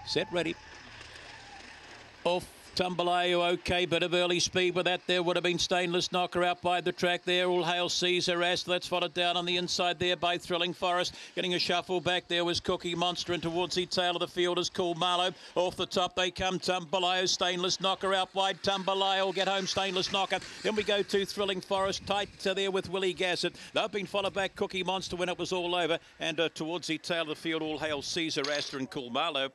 Set, ready. Off. Tumbaleo, okay, bit of early speed with that. There would have been Stainless Knocker out by the track there. All hail Caesar Ast. That's followed down on the inside there by Thrilling Forest. Getting a shuffle back there was Cookie Monster, and towards the tail of the field is Cool Marlow. Off the top they come. Tumbaleo, Stainless Knocker out wide. Tumbaleo will get home. Stainless Knocker. Then we go to Thrilling Forest. Tight there with Willie Gassett. They've been followed back Cookie Monster when it was all over. And towards the tail of the field, all hail Caesar Ast and Cool Marlow.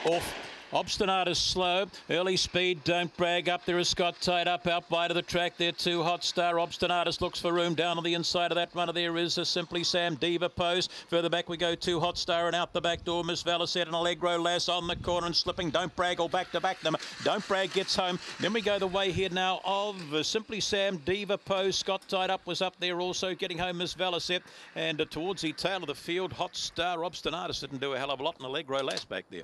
Off. Obstinatus slow, early speed, don't brag. Up there is Scott tied up out wide of the track there too. Hot Star, Obstinatus looks for room down on the inside of that runner. There is a Simply Sam Diva Pose. Further back we go to Hot Star, and out the back door Miss Valicet and Allegro Lass on the corner and slipping. Don't brag all back to back them. Don't brag gets home. Then we go the way here now of Simply Sam Diva Pose. Scott tied up was up there also getting home Miss Valicet, and towards the tail of the field Hot Star, Obstinatus didn't do a hell of a lot, and Allegro Lass back there.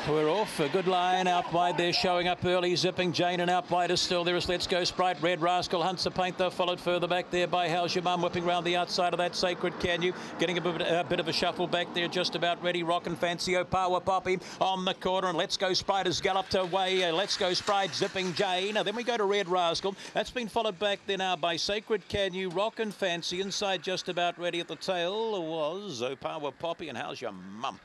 We're off. A good line out wide there, showing up early, zipping Jane, and out wide is still there is Let's Go Sprite. Red Rascal hunts the paint though, followed further back there by How's Your Mum, whipping round the outside of that Sacred Can You, getting a bit of a shuffle back there, just about ready. Rockin' Fancy, Power Poppy on the corner, and Let's Go Sprite has galloped away. Let's Go Sprite zipping Jane. Then we go to Red Rascal. That's been followed back there now by Sacred Can You, Rockin' Fancy. Inside just about ready at the tail was Power Poppy and How's Your Mum.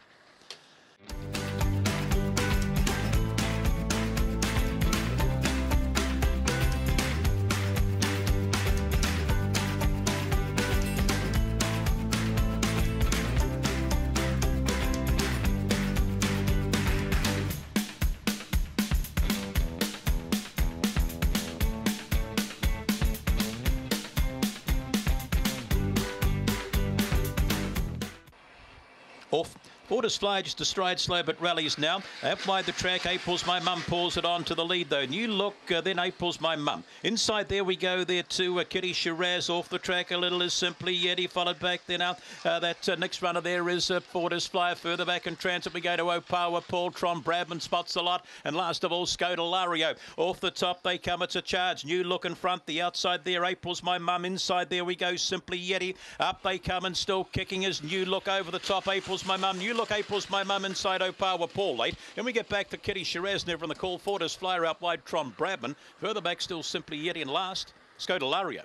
Off. Orders fly just a stride slow but rallies now. Out wide the track, April's My Mum pulls it on to the lead though. New Look, then April's My Mum. Inside there we go there to Kitty Shiraz. Off the track a little is Simply Yeti, followed back there now. That next runner there is Orders Fly. Further back in transit we go to Opawa, Paul Tron, Bradman spots a lot. And last of all Scodelario. Off the top they come, it's a charge. New Look in front, the outside there April's My Mum. Inside there we go Simply Yeti. Up they come and still kicking is New Look over the top. April's My Mum. New Look, April's My Mum inside Opawa, Paul late. Then we get back to Kitty Shiraz, never in the call. Fortis Flyer out wide, Tron Bradman. Further back still Simply Yeti, and last Scodelario.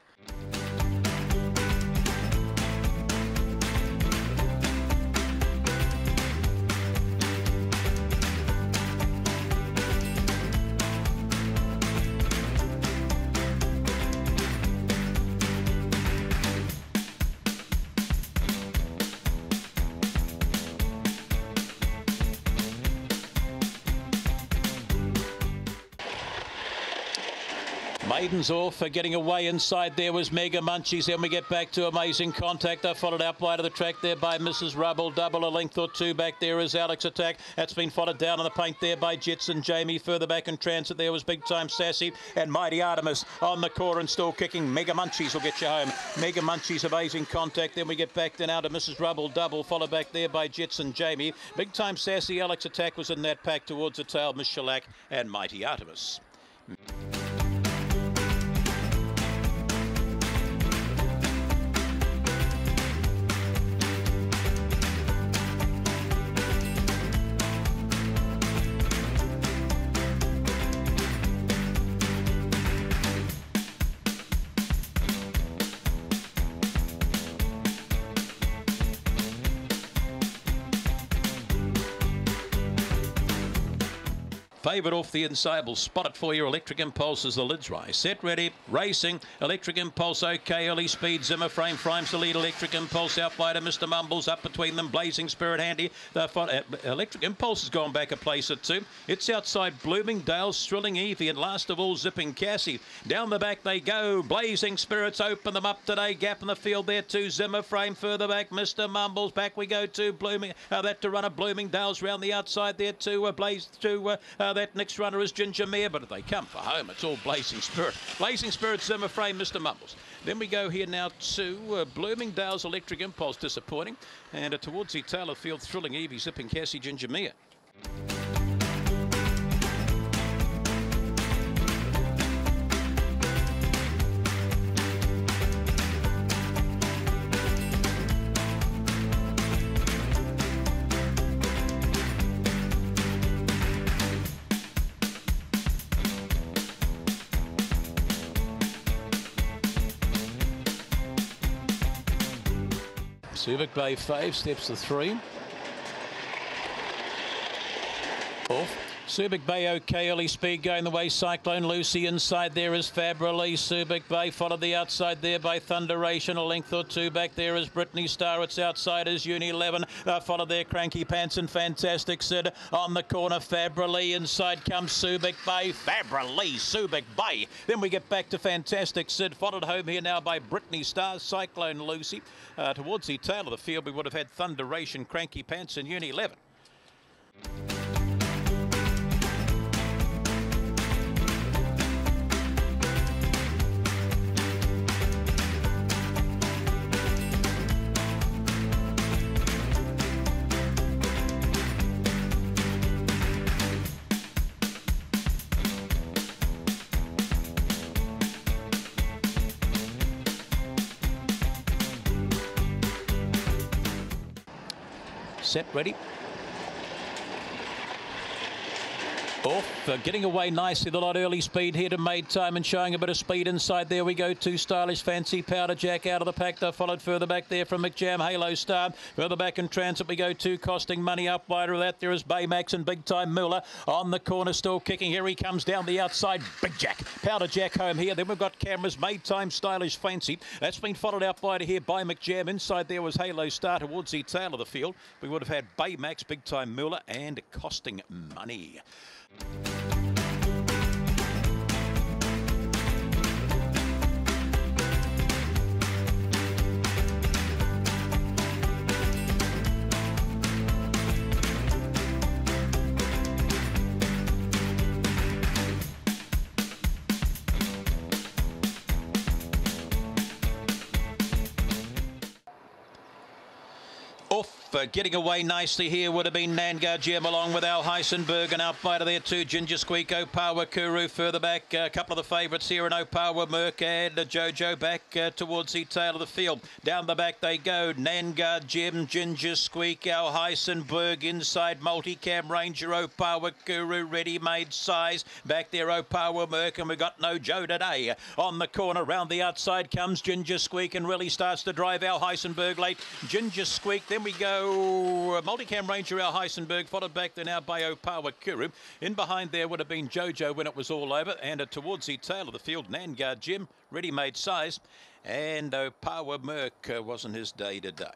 Maidens off, getting away inside there was Mega Munchies. Then we get back to Amazing Contact. Followed out wide of the track there by Mrs. Rubble. Double a length or two back there is Alex Attack. That's been followed down on the paint there by Jits and Jamie. Further back in transit there was Big Time Sassy and Mighty Artemis on the core and still kicking. Mega Munchies will get you home. Mega Munchies, Amazing Contact. Then we get back then out to Mrs. Rubble. Double followed back there by Jits and Jamie. Big Time Sassy, Alex Attack was in that pack towards the tail. Miss Shellac and Mighty Artemis. Favourite off the inside. We'll spot it for you. Electric Impulse as the lids rise. Set, ready, racing. Electric Impulse, okay. Early speed. Zimmer Frame frames the lead. Electric Impulse out wide of Mr. Mumbles. Up between them. Blazing Spirit handy. Electric Impulse has gone back a place or two. It's outside Bloomingdale's Thrilling Evie. And last of all, Zipping Cassie. Down the back they go. Blazing Spirits open them up today. Gap in the field there too. Zimmer Frame further back. Mr. Mumbles. Back we go to that to run of Bloomingdale's round the outside there too. Blaze to that next runner is Ginger Mare, but if they come for home, it's all Blazing Spirit. Blazing Spirit, Zimmer Frame, Mr. Mumbles. Then we go here now to Bloomingdale's Electric Impulse, disappointing. And towards the tail of the field, Thrilling Evie, Zipping Cassie, Ginger Mare. Subic Bay Fave steps to 3. Off. Subic Bay okay, early speed going the way. Cyclone Lucy inside there is Fab Release. Subic Bay followed the outside there by Thunderation. A length or two back there is Brittany Star. It's outside is Uni 11. Followed there Cranky Pants and Fantastic Sid on the corner. Fab Release inside comes Subic Bay. Fab Release, Subic Bay. Then we get back to Fantastic Sid. Followed home here now by Brittany Star, Cyclone Lucy. Towards the tail of the field we would have had Thunderation, Cranky Pants and Uni 11. Set, ready. Off, getting away nicely, the lot early speed here to Made Time and showing a bit of speed inside. There we go, Too Stylish, Fancy, Powder Jack out of the pack. They're followed further back there from McJam, Halo Star. Further back in Transit we go to Costing Money. Up wider of that there is Baymax and Big Time Muller on the corner, still kicking. Here he comes down the outside, Big Jack, Powder Jack home here. Then we've got Cameras, Made Time, Stylish, Fancy. That's been followed out wider here by McJam. Inside there was Halo Star towards the tail of the field. We would have had Baymax, Big Time Muller and Costing Money. Getting away nicely here would have been Nangar Gem along with Al Heisenberg, and out by there too Ginger Squeak, Opawa Kuru further back. A couple of the favourites here, and Opawa Merc and Jojo back towards the tail of the field. Down the back they go. Nangar Gem, Ginger Squeak, Al Heisenberg inside. Multicam Ranger, Opawa Kuru, ready-made size. Back there Opawa Merc, and we got no Joe today. On the corner round the outside comes Ginger Squeak and really starts to drive Al Heisenberg late. Ginger Squeak, then we go Multicam Ranger, Al Heisenberg, followed back there now by Opawa Kuru. In behind there would have been Jojo when it was all over, and towards the tail of the field, Nangar Jim, ready-made size, and Opawa Merc wasn't his day today.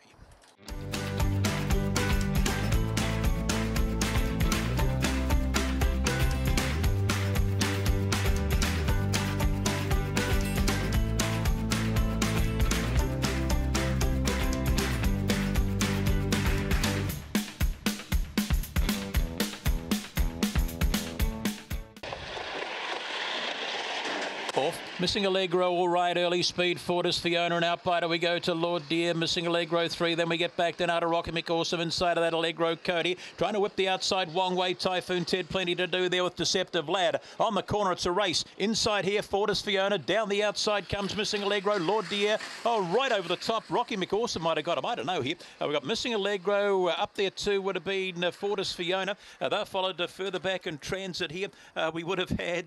Off. Missing Allegro, all right, early speed, Fortis Fiona, and out biter we go to Lord Dear. Missing Allegro 3, then we get back then out of Rocky McAwesome inside of that Allegro Cody. Trying to whip the outside Wong Wei, Typhoon Ted, plenty to do there with Deceptive Lad. On the corner, it's a race. Inside here, Fortis Fiona, down the outside comes Missing Allegro, Lord Dear. Oh, right over the top, Rocky McAwesome might have got him, I don't know here. We've got Missing Allegro up there too, would have been Fortis Fiona. They're followed further back in Transit here. We would have had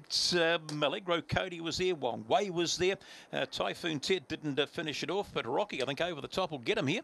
Allegro Cody was there, Wong Wei was there. Typhoon Ted didn't finish it off, but Rocky, I think, over the top will get him here.